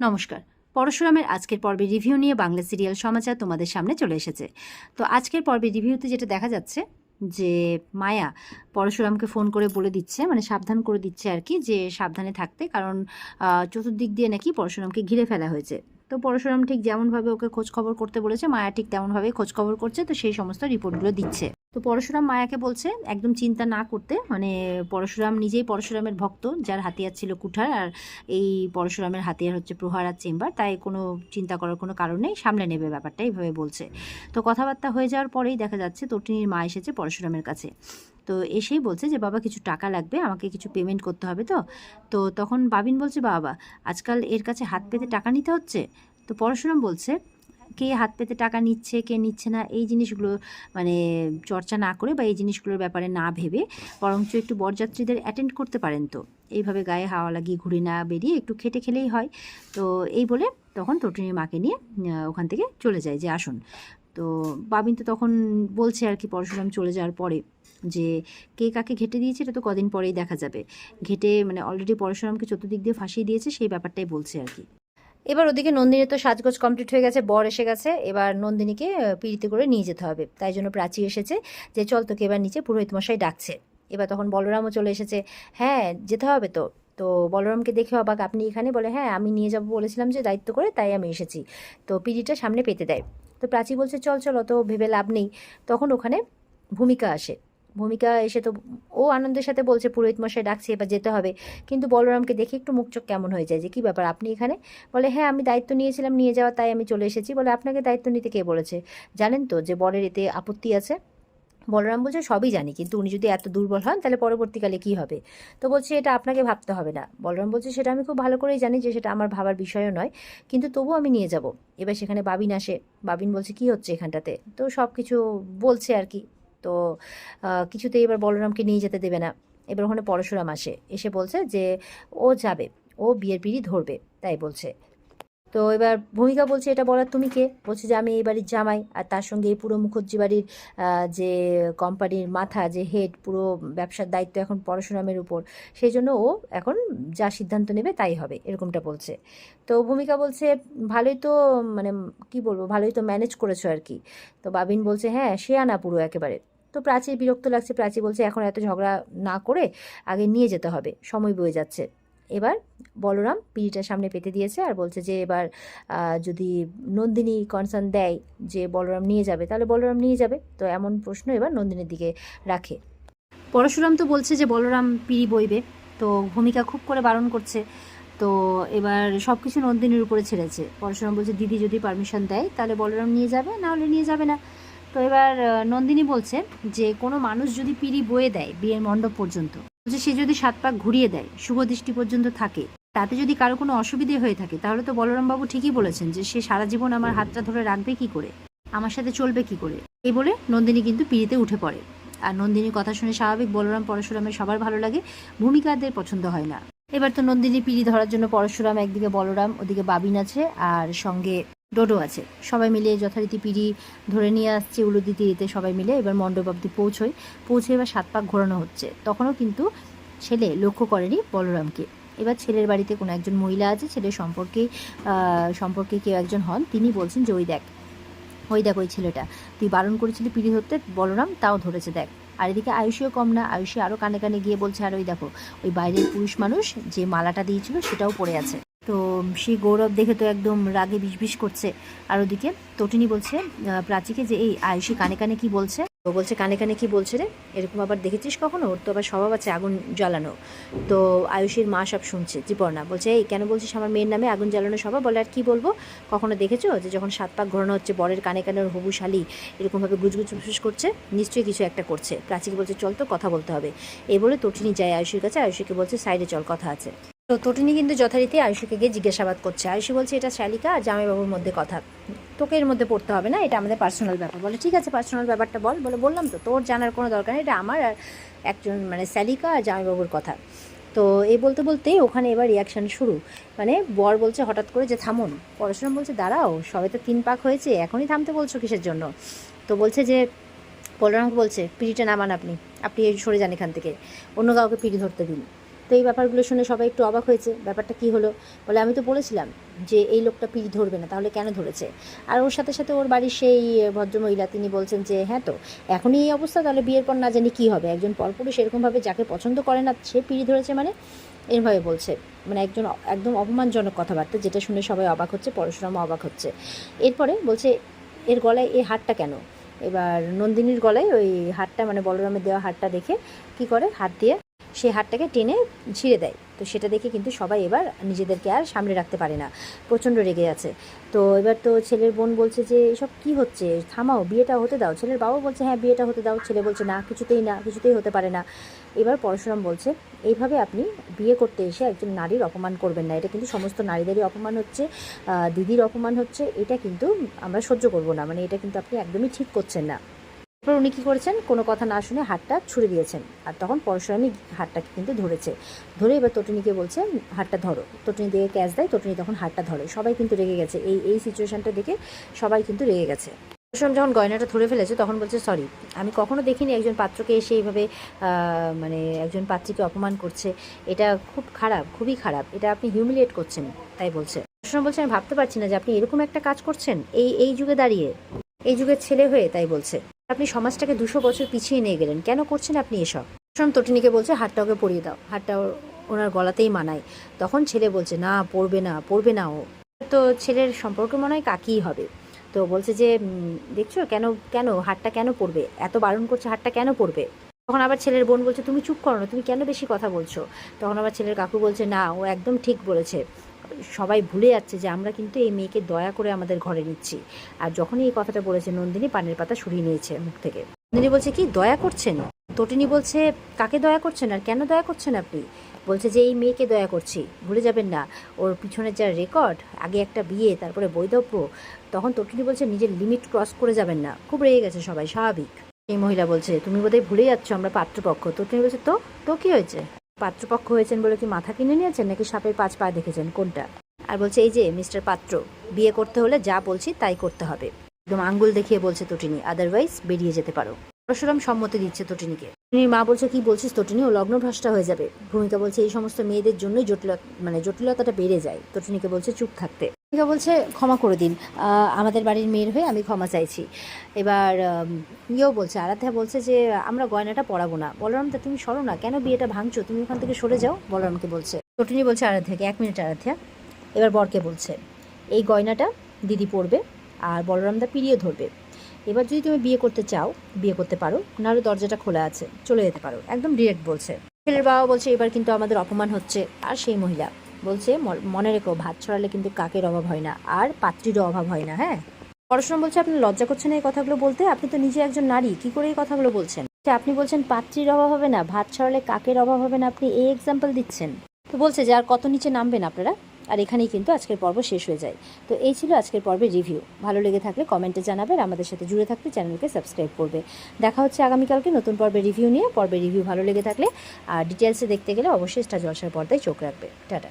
নমস্কার। পরশুরামের আজকের পর্বে রিভিউ নিয়ে বাংলা সিরিয়াল সমাচার তোমাদের সামনে চলে এসেছে। তো আজকের পর্বে রিভিউতে যেটা দেখা যাচ্ছে যে মায়া পরশুরামকে ফোন করে বলে দিচ্ছে, মানে সাবধান করে দিচ্ছে আর কি, যে সাবধানে থাকতে, কারণ চতুর্দিক দিয়ে নাকি পরশুরামকে ঘিরে ফেলা হয়েছে। তো পরশুরাম ঠিক যেমনভাবে ওকে খোঁজ খবর করতে বলেছে, মায়া ঠিক তেমনভাবেই খোঁজ খবর করছে, তো সেই সমস্ত রিপোর্টগুলো দিচ্ছে। তো পরশুরাম মায়াকে বলছে একদম চিন্তা না করতে, মানে পরশুরাম নিজেই পরশুরামের ভক্ত, যার হাতিয়ার ছিল কুঠার, আর এই পরশুরামের হাতিয়ার হচ্ছে প্রহার আর চেম্বার, তাই কোনো চিন্তা করার কোনো কারণ নেই, সামলে নেবে ব্যাপারটা, এইভাবে বলছে। তো কথাবার্তা হয়ে যাওয়ার পরেই দেখা যাচ্ছে তটিনীর মা এসেছে পরশুরামের কাছে। তো এসেই বলছে যে বাবা কিছু টাকা লাগবে, আমাকে কিছু পেমেন্ট করতে হবে। তো তখন বাবিন বলছে বাবা আজকাল এর কাছে হাত পেতে টাকা নিতে হচ্ছে। তো পরশুরাম বলছে কে হাত পেতে টাকা নিচ্ছে কে নিচ্ছে না এই জিনিসগুলো মানে চর্চা না করে বা এই জিনিসগুলোর ব্যাপারে না ভেবে বরঞ্চ একটু বরযাত্রীদের অ্যাটেন্ড করতে পারেন। তো এইভাবে গায়ে হাওয়া লাগিয়ে ঘুরে না বেরিয়ে একটু খেটে খেলেই হয়। তো এই বলে তখন তটিনীর মাকে নিয়ে ওখান থেকে চলে যায় যে আসুন। তো বাবিন তো তখন বলছে আর কি পরশুরাম চলে যাওয়ার পরে যে কে কাকে ঘেটে দিয়েছে এটা তো কদিন পরেই দেখা যাবে। ঘেটে মানে অলরেডি পরশুরামকে চতুর্দিক দিয়ে ফাঁসিয়ে দিয়েছে, সেই ব্যাপারটাই বলছে আর কি। এবার ওদিকে নন্দিনী তো সাজগোজ কমপ্লিট হয়ে গেছে, বর এসে গেছে, এবার নন্দিনীকে পিড়িতে করে নিয়ে যেতে হবে, তাই জন্য প্রাচী এসেছে যে চল তোকে এবার নিচে পুরোহিত মশাই ডাকছে। এবার তখন বলরামও চলে এসেছে, হ্যাঁ যেতে হবে তো। তো বলরামকে দেখে অবাক, আপনি এখানে? বলে হ্যাঁ আমি নিয়ে যাবো বলেছিলাম যে দায়িত্ব করে, তাই আমি এসেছি। তো পিড়িটা সামনে পেতে দেয়। তো প্রাচী বলছে চল চল, অত ভেবে লাভ নেই। তখন ওখানে ভূমিকা আসে। ভূমিকা এসে তো ও আনন্দের সাথে বলছে পুরোহিত মশাই ডাকছে এবার যেতে হবে। কিন্তু বলরামকে দেখে একটু মুখ চোখ কেমন হয়ে যায় যে কী ব্যাপার আপনি এখানে? বলে হ্যাঁ আমি দায়িত্ব নিয়েছিলাম নিয়ে যাওয়া, তাই আমি চলে এসেছি। বলে আপনাকে দায়িত্ব নিতে কে বলেছে? জানেন তো যে বরের এতে আপত্তি আছে? বলরাম বলছে সবই জানি, কিন্তু উনি যদি এত দুর্বল হন তাহলে পরবর্তীকালে কি হবে? তো বলছে এটা আপনাকে ভাবতে হবে না। বলরাম বলছে সেটা আমি খুব ভালো করেই জানি যে সেটা আমার ভাবার বিষয়ও নয়, কিন্তু তবুও আমি নিয়ে যাব। এবার সেখানে বাবিন আসে। বাবিন বলছে কি হচ্ছে এখানটাতে, তো সব কিছু বলছে আর কি। তো কিছুতেই এবার বলরামকে নিয়ে যেতে দেবে না। এবার ওখানে পরশুরাম আসে, এসে বলছে যে ও যাবে, ও বিয়ের পিঁড়ি ধরবে, তাই বলছে। তো এবার ভূমিকা বলছে এটা বলার তুমি কে? বলছে যে আমি এই বাড়ির জামাই, আর তার সঙ্গে এই পুরো মুখর্জি বাড়ির যে কোম্পানির মাথা, যে হেড, পুরো ব্যবসার দায়িত্ব এখন পরশুরামের উপর, সেই জন্য ও এখন যা সিদ্ধান্ত নেবে তাই হবে, এরকমটা বলছে। তো ভূমিকা বলছে ভালোই তো, মানে কি বলবো, ভালোই তো ম্যানেজ করেছো আর কি। তো বাবিন বলছে হ্যাঁ সে আনা পুরো একেবারে। তো প্রাচীর বিরক্ত লাগছে, প্রাচী বলছে এখন এত ঝগড়া না করে আগে নিয়ে যেতে হবে, সময় বয়ে যাচ্ছে। এবার বলরাম পিঁড়িটার সামনে পেতে দিয়েছে আর বলছে যে এবার যদি নন্দিনী কনসার্ন দেয় যে বলরাম নিয়ে যাবে তাহলে বলরাম নিয়ে যাবে। তো এমন প্রশ্ন এবার নন্দিনীর দিকে রাখে। পরশুরাম তো বলছে যে বলরাম পিঁড়ি বইবে। তো ভূমিকা খুব করে বারণ করছে। তো এবার সব কিছু নন্দিনীর উপরে ছেড়েছে। পরশুরাম বলছে দিদি যদি পারমিশন দেয় তাহলে বলরাম নিয়ে যাবে, না হলে নিয়ে যাবে না। তো এবার নন্দিনী বলছে যে কোনো মানুষ যদি পিঁড়ি বয়ে দেয় বিয়ের মণ্ডপ পর্যন্ত, বলছে সে যদি 7 পাক ঘুরিয়ে দেয় শুভ দৃষ্টি পর্যন্ত থাকে, তাতে যদি কারো কোনো অসুবিধে হয়ে থাকে তাহলে তো বলরামবাবু ঠিকই বলেছেন যে সে সারা জীবন আমার হাতটা ধরে রাখবে কি করে, আমার সাথে চলবে কি করে। এই বলে নন্দিনী কিন্তু পিঁড়িতে উঠে পড়ে। আর নন্দিনীর কথা শুনে স্বাভাবিক বলরাম পরশুরামের সবার ভালো লাগে, ভূমিকাদের পছন্দ হয় না। এবার তো নন্দিনী পিঁড়ি ধরার জন্য পরশুরাম একদিকে, বলরাম ওদিকে, বাবিন আছে আর সঙ্গে ডোডো আছে, সবাই মিলে যথারীতি পিঁড়ি ধরে নিয়ে আসছে উলুদি তীরিতে সবাই মিলে। এবার মণ্ডপ অব্দি পৌঁছে এবার 7 পাক ঘোরানো হচ্ছে। তখনও কিন্তু ছেলে লক্ষ্য করেনি বলরামকে। এবার ছেলের বাড়িতে কোনো একজন মহিলা আছে, ছেলের সম্পর্কে কেউ একজন হন, তিনি বলছেন যে ওই দেখ ওই ছেলেটা, তুই বারণ করেছিলি পিঁড়ি ধরতে, বলরাম তাও ধরেছে দেখ। আর এদিকে আয়ুষীও কম না, আয়ুষী আরও কানে কানে গিয়ে বলছে আর ওই দেখো ওই বাইরের পুরুষ মানুষ যে মালাটা দিয়েছিল সেটাও পড়ে আছে। তো সেই গৌরব দেখে তো একদম রাগে বিষ করছে। আর ওদিকে তটিনী বলছে প্রাচীকে যে এই আয়ুষী কানে কানে কি বলছে। ও বলছে কানে কানে কি বলছে রে, এরকম আবার দেখেছিস কখনো? ওর তো আবার স্বভাব আছে আগুন জ্বালানো। তো আয়ুষীর মা সব শুনছে, জীবর্ণা বলছে এই কেন বলছিস আমার মেয়ের নামে আগুন জ্বালানো স্বভাব? বলে আর কি বলবো, কখনো দেখেছো যে যখন 7 পাক ঘোরানো হচ্ছে বরের কানে কানে ওর হবু শালী এরকমভাবে গুজগুজ ফুসফুস করছে, নিশ্চয়ই কিছু একটা করছে। প্রাচীকে বলছে চল তো কথা বলতে হবে। এই বলে তটিনী যায় আয়ুষীর কাছে, আয়ুষীকে বলছে সাইডে চল কথা আছে। তো তটিনী কিন্তু যথারীতি আয়ুষীকে গিয়ে জিজ্ঞাসাবাদ করছে। আয়ুষী বলছে এটা শালিকা আর জামাইবাবুর মধ্যে কথা, তোকে এর মধ্যে পড়তে হবে না, এটা আমাদের পার্সোনাল ব্যাপার। বলে ঠিক আছে পার্সোনাল ব্যাপারটা বল। বলে বললাম তো তোর জানার কোনো দরকার নেই, এটা আমার আর একজন মানে শালিকা আর জামাইবাবুর কথা। তো এই বলতে বলতেই ওখানে এবার রিয়াকশান শুরু, মানে বর বলছে হঠাৎ করে যে থামুন। পরশুরাম বলছে দাঁড়াও সবে তো 3 পাক হয়েছে, এখনই থামতে বলছো কিসের জন্য? তো বলছে যে বলরামকে বলছে পিঁড়িটা নামান, আপনি সরে যান এখান থেকে, অন্য কাউকে পিঁড়ি ধরতে দিন। তো এই ব্যাপারগুলো শুনে সবাই একটু অবাক হয়েছে, ব্যাপারটা কী হলো। বলে আমি তো বলেছিলাম যে এই লোকটা পিড়ি ধরবে না, তাহলে কেন ধরেছে। আর ওর সাথে সাথে ওর বাড়ির সেই ভদ্রমহিলা তিনি বলছেন যে হ্যাঁ, তো এখনই এই অবস্থা, তাহলে বিয়ের পর না জানি কী হবে। একজন পরপুরুষ এরকমভাবে যাকে পছন্দ করে না সে পিড়ি ধরেছে মানে, এরভাবে বলছে। মানে একদম অপমানজনক কথাবার্তা, যেটা শুনে সবাই অবাক হচ্ছে, পরশুরামও অবাক হচ্ছে। এরপরে বলছে এর গলায় এই হারটা কেন। এবার নন্দিনীর গলায় ওই হারটা, মানে বলরামের দেওয়া হারটা দেখে কি করে, হাত দিয়ে সেই হারটাকে টেনে ছিঁড়ে দেয়। তো সেটা দেখে কিন্তু সবাই এবার নিজেদেরকে আর সামলে রাখতে পারে না, প্রচণ্ড রেগে আছে। তো এবার তো ছেলের বোন বলছে যে এসব কী হচ্ছে, থামাও, বিয়েটা হতে দাও। ছেলের বাবা বলছে হ্যাঁ বিয়েটা হতে দাও। ছেলে বলছে না, কিছুতেই হতে পারে না। এবার পরশুরাম বলছে এইভাবে আপনি বিয়ে করতে এসে একজন নারীর অপমান করবেন না, এটা কিন্তু সমস্ত নারীদেরই অপমান হচ্ছে, দিদির অপমান হচ্ছে, এটা কিন্তু আমরা সহ্য করব না, মানে এটা কিন্তু আপনি একদমই ঠিক করছেন না। এরপর উনি কী করেছেন, কোনো কথা না শুনে হাতটা ছুঁড়ে দিয়েছেন। আর তখন পরশুরামই হাতটাকে কিন্তু ধরে এবার তটিনীকে বলছে হাতটা ধরো। তটিনী দিকে ক্যাচ দেয়, তটিনী তখন হাতটা ধরে। সবাই কিন্তু রেগে গেছে, এই সিচুয়েশানটা দেখে সবাই কিন্তু রেগে গেছে। পরশুরাম যখন গয়নাটা ধরে ফেলেছে তখন বলছে সরি, আমি কখনো দেখিনি একজন পাত্রকে এসে এইভাবে মানে একজন পাত্রীকে অপমান করছে, এটা খুব খারাপ, খুবই খারাপ, এটা আপনি হিউমিলিয়েট করছেন, তাই বলছে। পরশুরাম বলছে আমি ভাবতে পারছি না যে আপনি এরকম একটা কাজ করছেন এই যুগে দাঁড়িয়ে, এই যুগের ছেলে হয়ে, তাই বলছে। আপনি সমাজটাকে 200 বছর পিছিয়ে নিয়ে গেলেন, কেন করছেন আপনি এসব। পরশুরাম তটিনীকে বলছে হাতটা ওকে পরিয়ে দাও, হাতটা ওনার গলাতেই মানায়। তখন ছেলে বলছে না, পড়বে না ও। তো ছেলের সম্পর্ক মনে হয় কাকিই হবে। তো বলছে যে দেখছো কেন হাতটা কেন পড়বে, এত বারণ করছে হাতটা কেন পড়বে। তখন আবার ছেলের বোন বলছে তুমি চুপ করো না, তুমি কেন বেশি কথা বলছো। তখন আবার ছেলের কাকু বলছে না, ও একদম ঠিক বলেছে, সবাই ভুলে যাচ্ছে যে আমরা কিন্তু এই মেয়েকে দয়া করে আমাদের ঘরে নিচ্ছি। আর যখনই এই কথাটা বলেছে নন্দিনী পানের পাতা সরিয়ে নিয়েছে মুখ থেকে। নন্দিনী বলছে কি দয়া করছেন। তটিনী বলছে কাকে দয়া করছেন আর কেন দয়া করছেন আপনি। বলছে যে এই মেয়েকে দয়া করছি, ভুলে যাবেন না ওর পিছনের যা রেকর্ড, আগে একটা বিয়ে তারপরে বৈধব্য। তখন তটিনী বলছে নিজের লিমিট ক্রস করে যাবেন না। খুব রেগে গেছে সবাই, স্বাভাবিক। এই মহিলা বলছে তুমি বোধহয় ভুলে যাচ্ছ আমরা পাত্রপক্ষ। তটিনী বলছে তো কি হয়েছে, পাত্রপক্ষ হয়েছেন বলে কি মাথা কিনে নিয়েছেন নাকি সাপের 5 পা দেখেছেন, কোনটা। আর বলছে এই যে মিস্টার পাত্র, বিয়ে করতে হলে যা বলছি তাই করতে হবে। একদম আঙ্গুল দেখিয়ে বলছে তটিনী, আদারওয়াইজ বেরিয়ে যেতে পারো। পরশুরাম সম্মতি দিচ্ছে তটিনীকে। তটিনীর মা বলছে কি বলছিস তটিনী, ও লগ্নভ্রষ্টা হয়ে যাবে। ভূমিকা বলছে এই সমস্ত মেয়েদের জন্যই জটিলতাটা বেড়ে যায়। তটিনীকে বলছে চুপ থাকতে। ভূমিকা বলছে ক্ষমা করে দিন, আমাদের বাড়ির মেয়ের হয়ে আমি ক্ষমা চাইছি। এবার ইয়েও বলছে, আরাধ্যা বলছে যে আমরা গয়নাটা পরাবো না। বলরাম তা তুমি সরো না, কেন বিয়েটা ভাঙছো, তুমি ওখান থেকে সরে যাও, বলরামকে বলছে। তটিনী বলছে আরাধ্যাকে 1 মিনিট আরাধ্যা। এবার বরকে বলছে এই গয়নাটা দিদি পরবে আর বলরামদা পিড়িয়ে ধরবে। এবার যদি তুমি বিয়ে করতে চাও বিয়ে করতে পারো, নাহলে দরজাটা খোলা আছে, চলে যেতে পারো, একদম ডিরেক্ট বলছে। ছেলের বাবা বলছে এবার কিন্তু আমাদের অপমান হচ্ছে। আর সেই মহিলা বলছে মনে রেখো ভাত ছড়ালে কিন্তু কাকের অভাব হয় না, আর পাত্রীরও অভাব হয় না। হ্যাঁ, পরশুরাম বলছে আপনি লজ্জা করছেন এই কথাগুলো বলতে, আপনি তো নিজে একজন নারী, কি করে এই কথাগুলো বলছেন। আপনি বলছেন পাত্রীর অভাব হবে না, ভাত ছড়ালে কাকের অভাব হবে না, আপনি এই এক্সাম্পল দিচ্ছেন। তো বলছে যে আর কত নিচে নামবেন আপনারা। আর এখানেই কিন্তু আজকের পর্ব শেষ হয়ে যায়। তো এই ছিল আজকের পর্বের রিভিউ। ভালো লেগে থাকলে কমেন্টে জানাবে, আর আমাদের সাথে জুড়ে থাকতে চ্যানেলকে সাবস্ক্রাইব করবে। দেখা হচ্ছে আগামীকালকে নতুন পর্বের রিভিউ নিয়ে। পর্বের রিভিউ ভালো লেগে থাকলে আর ডিটেলসে দেখতে গেলে অবশ্যই স্টার জলসার পর্দায় চোখ রাখবে। টাটা।